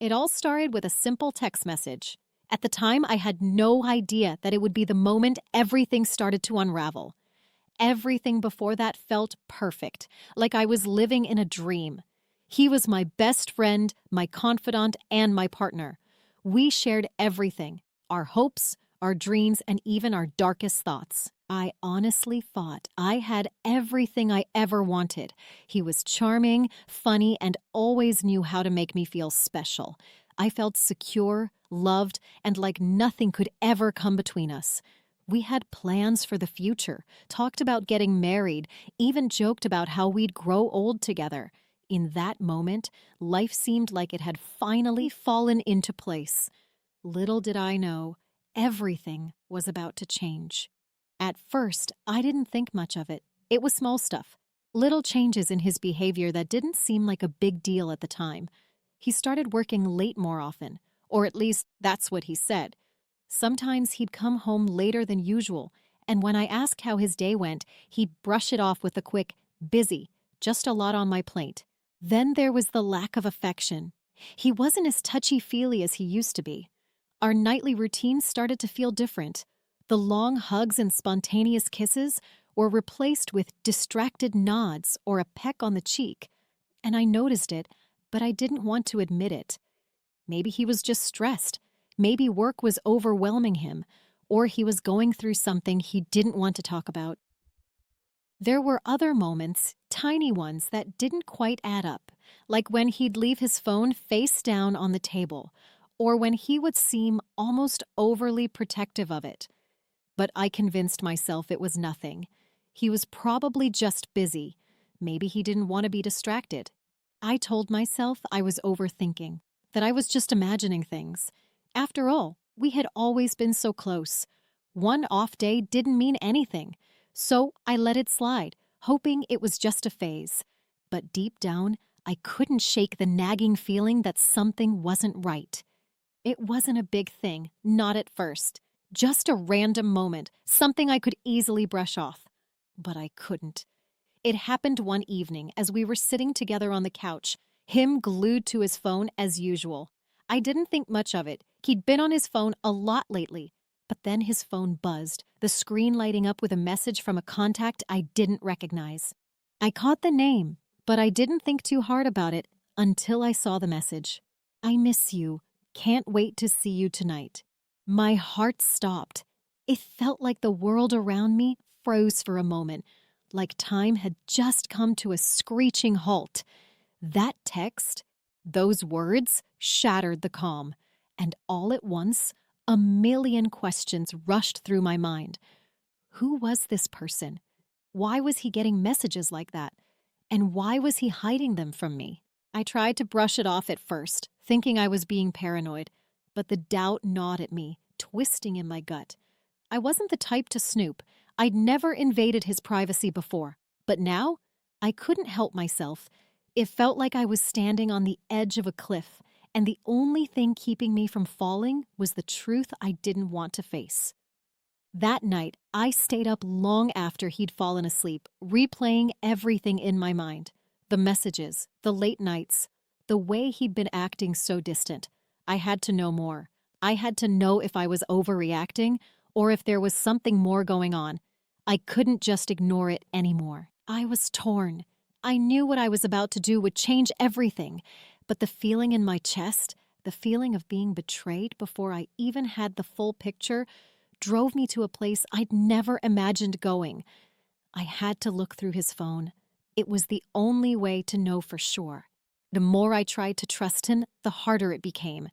It all started with a simple text message. At the time, I had no idea that it would be the moment everything started to unravel. Everything before that felt perfect, like I was living in a dream. He was my best friend, my confidant, and my partner. We shared everything, our hopes, our dreams, and even our darkest thoughts. I honestly thought I had everything I ever wanted. He was charming, funny, and always knew how to make me feel special. I felt secure, loved, and like nothing could ever come between us. We had plans for the future, talked about getting married, even joked about how we'd grow old together. In that moment, life seemed like it had finally fallen into place. Little did I know, everything was about to change. At first, I didn't think much of it. It was small stuff. Little changes in his behavior that didn't seem like a big deal at the time. He started working late more often, or at least that's what he said. Sometimes he'd come home later than usual, and when I asked how his day went, he'd brush it off with a quick, busy, just a lot on my plate. Then there was the lack of affection. He wasn't as touchy-feely as he used to be. Our nightly routines started to feel different. The long hugs and spontaneous kisses were replaced with distracted nods or a peck on the cheek. And I noticed it, but I didn't want to admit it. Maybe he was just stressed. Maybe work was overwhelming him, or he was going through something he didn't want to talk about. There were other moments, tiny ones, that didn't quite add up, like when he'd leave his phone face down on the table, or when he would seem almost overly protective of it. But I convinced myself it was nothing. He was probably just busy. Maybe he didn't want to be distracted. I told myself I was overthinking, that I was just imagining things. After all, we had always been so close. One off day didn't mean anything, so I let it slide, hoping it was just a phase. But deep down, I couldn't shake the nagging feeling that something wasn't right. It wasn't a big thing, not at first. Just a random moment, something I could easily brush off. But I couldn't. It happened one evening as we were sitting together on the couch, him glued to his phone as usual. I didn't think much of it. He'd been on his phone a lot lately. But then his phone buzzed, the screen lighting up with a message from a contact I didn't recognize. I caught the name, but I didn't think too hard about it until I saw the message. "I miss you. Can't wait to see you tonight." My heart stopped. It felt like the world around me froze for a moment, like time had just come to a screeching halt. That text, those words, shattered the calm, and all at once, a million questions rushed through my mind. Who was this person? Why was he getting messages like that? And why was he hiding them from me? I tried to brush it off at first, thinking I was being paranoid, but the doubt gnawed at me, twisting in my gut. I wasn't the type to snoop. I'd never invaded his privacy before, but now I couldn't help myself. It felt like I was standing on the edge of a cliff, and the only thing keeping me from falling was the truth I didn't want to face. That night, I stayed up long after he'd fallen asleep, replaying everything in my mind. The messages, the late nights, the way he'd been acting so distant. I had to know more. I had to know if I was overreacting or if there was something more going on. I couldn't just ignore it anymore. I was torn. I knew what I was about to do would change everything, but the feeling in my chest, the feeling of being betrayed before I even had the full picture, drove me to a place I'd never imagined going. I had to look through his phone. It was the only way to know for sure. The more I tried to trust him, the harder it became.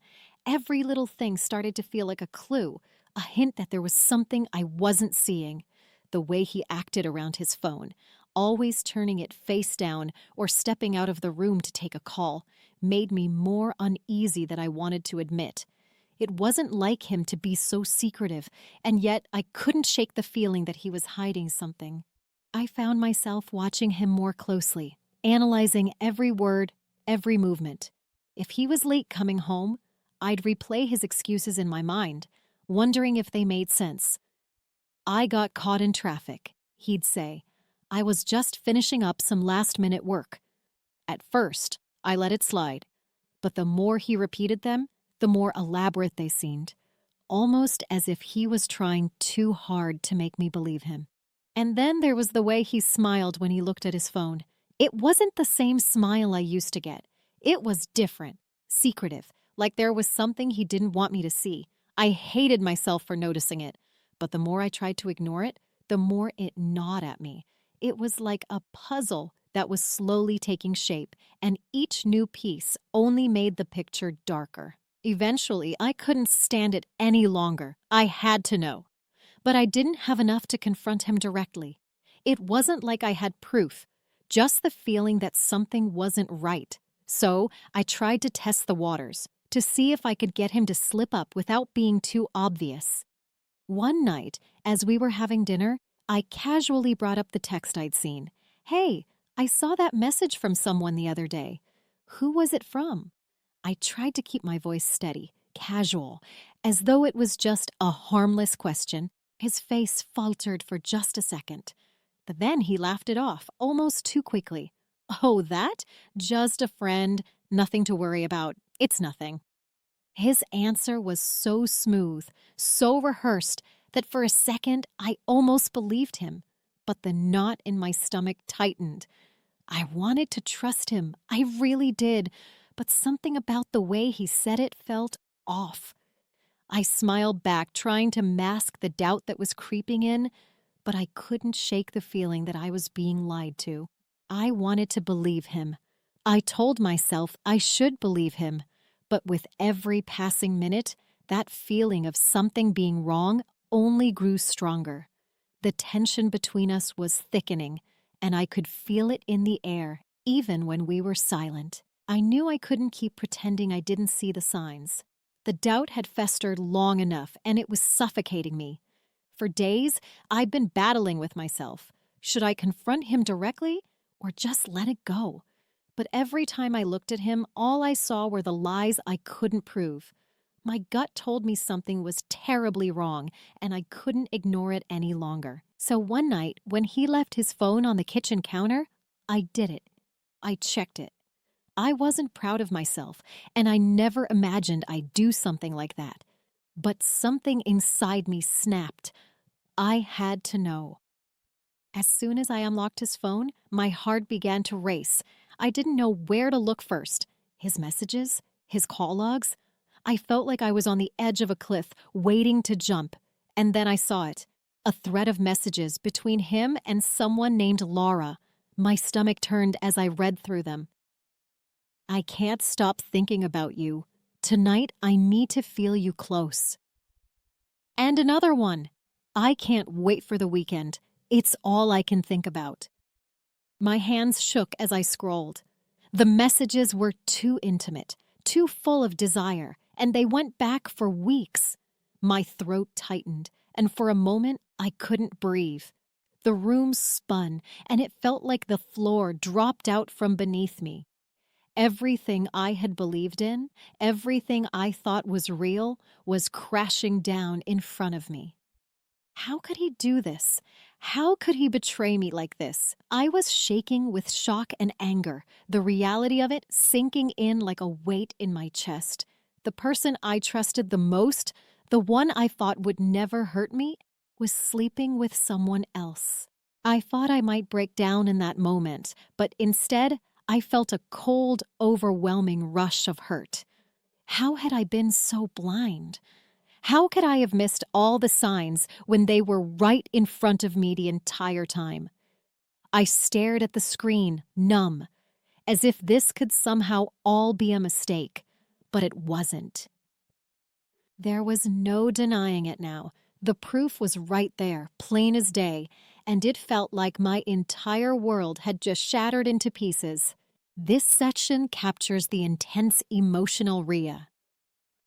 Every little thing started to feel like a clue, a hint that there was something I wasn't seeing. The way he acted around his phone, always turning it face down or stepping out of the room to take a call, made me more uneasy than I wanted to admit. It wasn't like him to be so secretive, and yet I couldn't shake the feeling that he was hiding something. I found myself watching him more closely, analyzing every word, every movement. If he was late coming home, I'd replay his excuses in my mind, wondering if they made sense. "I got caught in traffic," he'd say. "I was just finishing up some last-minute work." At first, I let it slide. but the more he repeated them, the more elaborate they seemed, almost as if he was trying too hard to make me believe him. And then there was the way he smiled when he looked at his phone. It wasn't the same smile I used to get. It was different, secretive, like there was something he didn't want me to see. I hated myself for noticing it, but the more I tried to ignore it, the more it gnawed at me. It was like a puzzle that was slowly taking shape, and each new piece only made the picture darker. Eventually, I couldn't stand it any longer. I had to know. But I didn't have enough to confront him directly. It wasn't like I had proof, just the feeling that something wasn't right. So I tried to test the waters, to see if I could get him to slip up without being too obvious. One night, as we were having dinner, I casually brought up the text I'd seen. "Hey, I saw that message from someone the other day. Who was it from?" I tried to keep my voice steady, casual, as though it was just a harmless question. His face faltered for just a second, but then he laughed it off almost too quickly. "Oh, that? Just a friend. Nothing to worry about. It's nothing." His answer was so smooth, so rehearsed, that for a second I almost believed him. But the knot in my stomach tightened. I wanted to trust him. I really did. But something about the way he said it felt off. I smiled back, trying to mask the doubt that was creeping in, but I couldn't shake the feeling that I was being lied to. I wanted to believe him. I told myself I should believe him, but with every passing minute, that feeling of something being wrong only grew stronger. The tension between us was thickening, and I could feel it in the air, even when we were silent. I knew I couldn't keep pretending I didn't see the signs. The doubt had festered long enough, and it was suffocating me. For days, I'd been battling with myself. Should I confront him directly, or just let it go? But every time I looked at him, all I saw were the lies I couldn't prove. My gut told me something was terribly wrong, and I couldn't ignore it any longer. So one night, when he left his phone on the kitchen counter, I did it. I checked it. I wasn't proud of myself, and I never imagined I'd do something like that. But something inside me snapped. I had to know. As soon as I unlocked his phone, my heart began to race. I didn't know where to look first. His messages? His call logs? I felt like I was on the edge of a cliff, waiting to jump. And then I saw it. A thread of messages between him and someone named Laura. My stomach turned as I read through them. "I can't stop thinking about you. Tonight, I need to feel you close." And another one. "I can't wait for the weekend. It's all I can think about." My hands shook as I scrolled. The messages were too intimate, too full of desire, and they went back for weeks. My throat tightened, and for a moment, I couldn't breathe. The room spun, and it felt like the floor dropped out from beneath me. Everything I had believed in, everything I thought was real, was crashing down in front of me. How could he do this? How could he betray me like this? I was shaking with shock and anger, the reality of it sinking in like a weight in my chest. The person I trusted the most, the one I thought would never hurt me, was sleeping with someone else. I thought I might break down in that moment, but instead, I felt a cold, overwhelming rush of hurt. How had I been so blind? How could I have missed all the signs when they were right in front of me the entire time? I stared at the screen, numb, as if this could somehow all be a mistake, but it wasn't. There was no denying it now. The proof was right there, plain as day, and it felt like my entire world had just shattered into pieces. This section captures the intense emotional Rhea.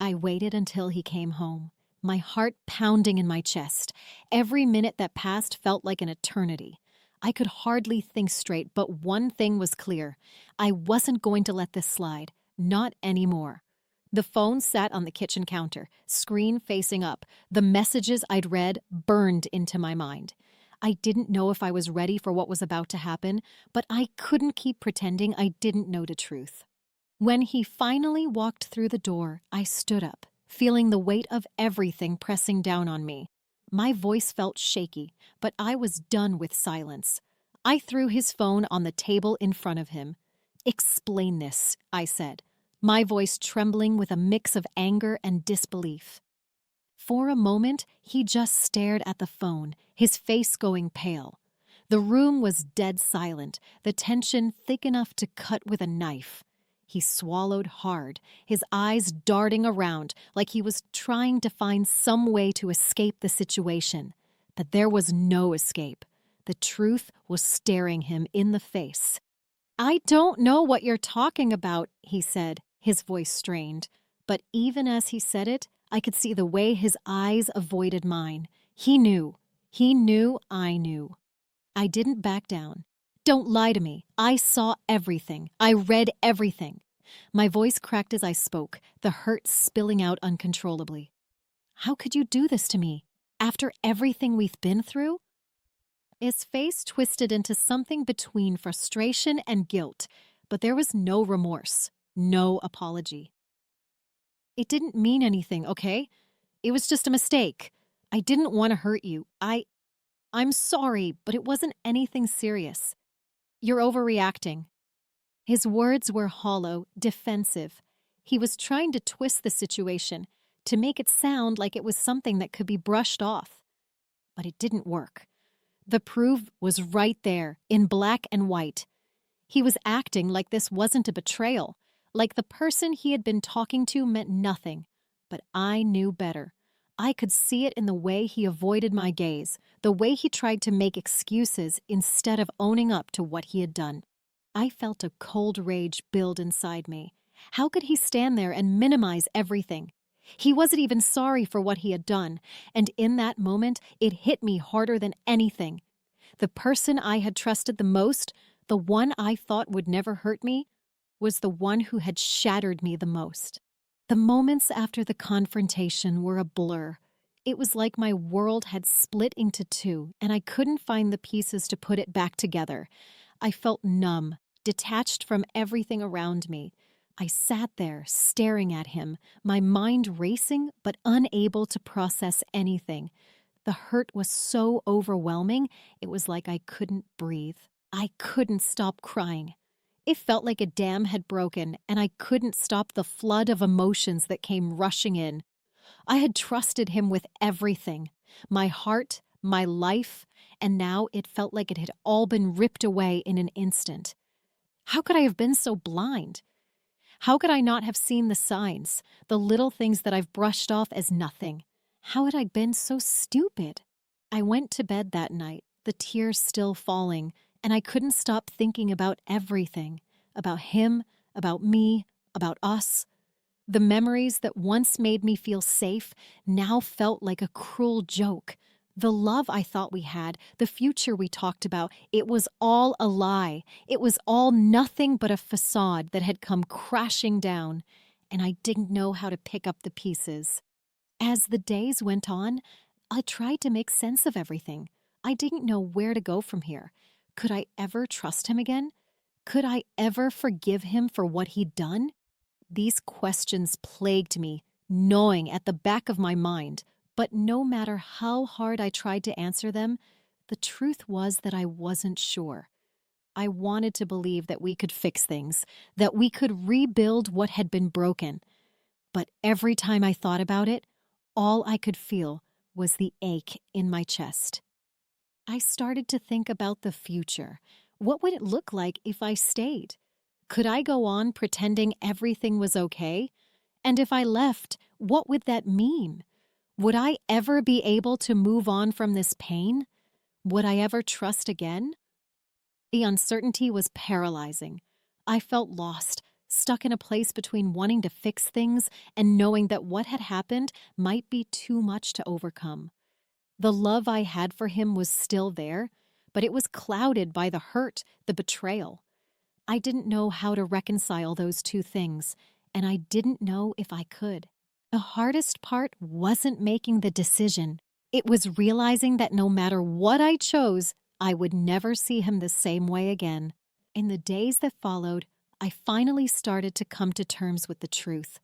I waited until he came home, my heart pounding in my chest. Every minute that passed felt like an eternity. I could hardly think straight, but one thing was clear. I wasn't going to let this slide. Not anymore. The phone sat on the kitchen counter, screen facing up. The messages I'd read burned into my mind. I didn't know if I was ready for what was about to happen, but I couldn't keep pretending I didn't know the truth. When he finally walked through the door, I stood up, feeling the weight of everything pressing down on me. My voice felt shaky, but I was done with silence. I threw his phone on the table in front of him. "Explain this," I said, my voice trembling with a mix of anger and disbelief. For a moment, he just stared at the phone, his face going pale. The room was dead silent, the tension thick enough to cut with a knife. He swallowed hard, his eyes darting around like he was trying to find some way to escape the situation. But there was no escape. The truth was staring him in the face. "I don't know what you're talking about," he said, his voice strained. But even as he said it, I could see the way his eyes avoided mine. He knew. He knew I knew. I didn't back down. "Don't lie to me. I saw everything. I read everything." My voice cracked as I spoke, the hurt spilling out uncontrollably. "How could you do this to me? After everything we've been through?" His face twisted into something between frustration and guilt, but there was no remorse, no apology. "It didn't mean anything, okay? It was just a mistake. I didn't want to hurt you. I'm sorry, but it wasn't anything serious. You're overreacting." His words were hollow, defensive. He was trying to twist the situation, to make it sound like it was something that could be brushed off. But it didn't work. The proof was right there, in black and white. He was acting like this wasn't a betrayal, like the person he had been talking to meant nothing. But I knew better. I could see it in the way he avoided my gaze, the way he tried to make excuses instead of owning up to what he had done. I felt a cold rage build inside me. How could he stand there and minimize everything? He wasn't even sorry for what he had done, and in that moment, it hit me harder than anything. The person I had trusted the most, the one I thought would never hurt me, was the one who had shattered me the most. The moments after the confrontation were a blur. It was like my world had split into two, and I couldn't find the pieces to put it back together. I felt numb, detached from everything around me. I sat there, staring at him, my mind racing but unable to process anything. The hurt was so overwhelming, it was like I couldn't breathe. I couldn't stop crying. It felt like a dam had broken, and I couldn't stop the flood of emotions that came rushing in. I had trusted him with everything, my heart, my life, and now it felt like it had all been ripped away in an instant. How could I have been so blind? How could I not have seen the signs, the little things that I've brushed off as nothing? How had I been so stupid? I went to bed that night, the tears still falling, and I couldn't stop thinking about everything, about him, about me, about us. The memories that once made me feel safe now felt like a cruel joke. The love I thought we had, the future we talked about, it was all a lie. It was all nothing but a facade that had come crashing down, and I didn't know how to pick up the pieces. As the days went on, I tried to make sense of everything. I didn't know where to go from here. Could I ever trust him again? Could I ever forgive him for what he'd done? These questions plagued me, gnawing at the back of my mind. But no matter how hard I tried to answer them, the truth was that I wasn't sure. I wanted to believe that we could fix things, that we could rebuild what had been broken. But every time I thought about it, all I could feel was the ache in my chest. I started to think about the future. What would it look like if I stayed? Could I go on pretending everything was okay? And if I left, what would that mean? Would I ever be able to move on from this pain? Would I ever trust again? The uncertainty was paralyzing. I felt lost, stuck in a place between wanting to fix things and knowing that what had happened might be too much to overcome. The love I had for him was still there, but it was clouded by the hurt, the betrayal. I didn't know how to reconcile those two things, and I didn't know if I could. The hardest part wasn't making the decision. It was realizing that no matter what I chose, I would never see him the same way again. In the days that followed, I finally started to come to terms with the truth.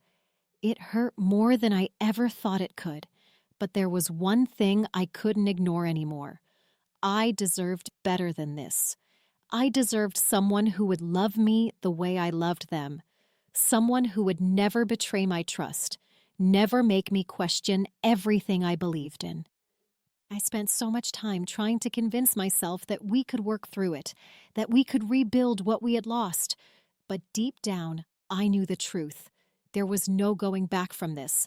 It hurt more than I ever thought it could, but there was one thing I couldn't ignore anymore. I deserved better than this. I deserved someone who would love me the way I loved them. Someone who would never betray my trust, never make me question everything I believed in. I spent so much time trying to convince myself that we could work through it, that we could rebuild what we had lost. But deep down, I knew the truth. There was no going back from this.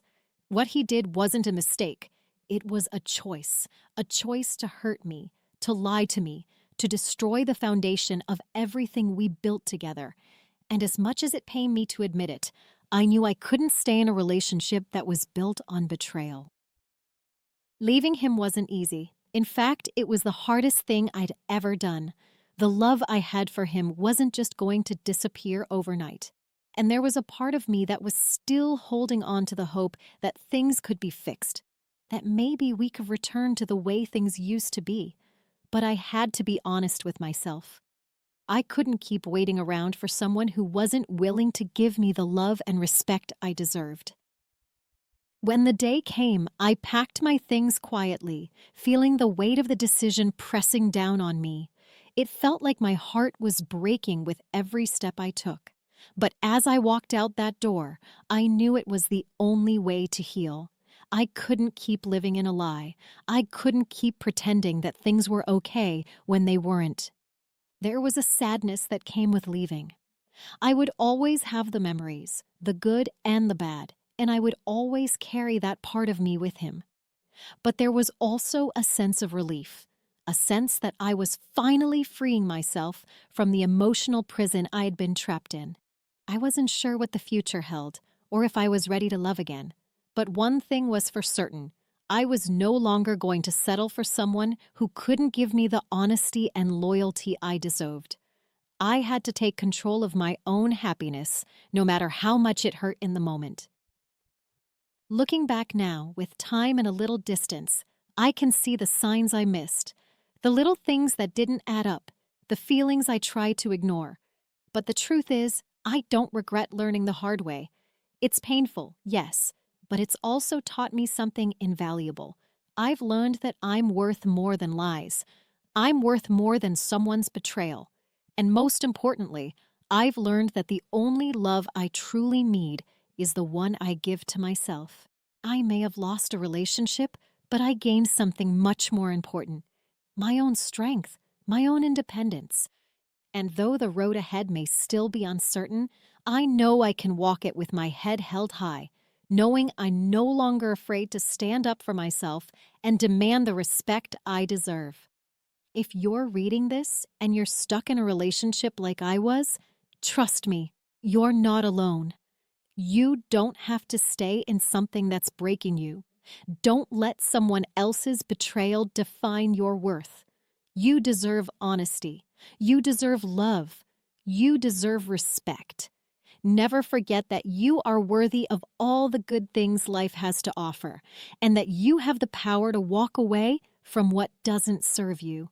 What he did wasn't a mistake. It was a choice to hurt me, to lie to me, to destroy the foundation of everything we built together. And as much as it pained me to admit it, I knew I couldn't stay in a relationship that was built on betrayal. Leaving him wasn't easy. In fact, it was the hardest thing I'd ever done. The love I had for him wasn't just going to disappear overnight. And there was a part of me that was still holding on to the hope that things could be fixed, that maybe we could return to the way things used to be. But I had to be honest with myself. I couldn't keep waiting around for someone who wasn't willing to give me the love and respect I deserved. When the day came, I packed my things quietly, feeling the weight of the decision pressing down on me. It felt like my heart was breaking with every step I took. But as I walked out that door, I knew it was the only way to heal. I couldn't keep living in a lie. I couldn't keep pretending that things were okay when they weren't. There was a sadness that came with leaving. I would always have the memories, the good and the bad, and I would always carry that part of me with him. But there was also a sense of relief, a sense that I was finally freeing myself from the emotional prison I had been trapped in. I wasn't sure what the future held, or if I was ready to love again. But one thing was for certain. I was no longer going to settle for someone who couldn't give me the honesty and loyalty I deserved. I had to take control of my own happiness, no matter how much it hurt in the moment. Looking back now, with time and a little distance, I can see the signs I missed, the little things that didn't add up, the feelings I tried to ignore. But the truth is, I don't regret learning the hard way. It's painful, yes, but it's also taught me something invaluable. I've learned that I'm worth more than lies. I'm worth more than someone's betrayal. And most importantly, I've learned that the only love I truly need is the one I give to myself. I may have lost a relationship, but I gained something much more important. My own strength, my own independence. And though the road ahead may still be uncertain, I know I can walk it with my head held high, knowing I'm no longer afraid to stand up for myself and demand the respect I deserve. If you're reading this and you're stuck in a relationship like I was, trust me, you're not alone. You don't have to stay in something that's breaking you. Don't let someone else's betrayal define your worth. You deserve honesty. You deserve love. You deserve respect. Never forget that you are worthy of all the good things life has to offer, and that you have the power to walk away from what doesn't serve you.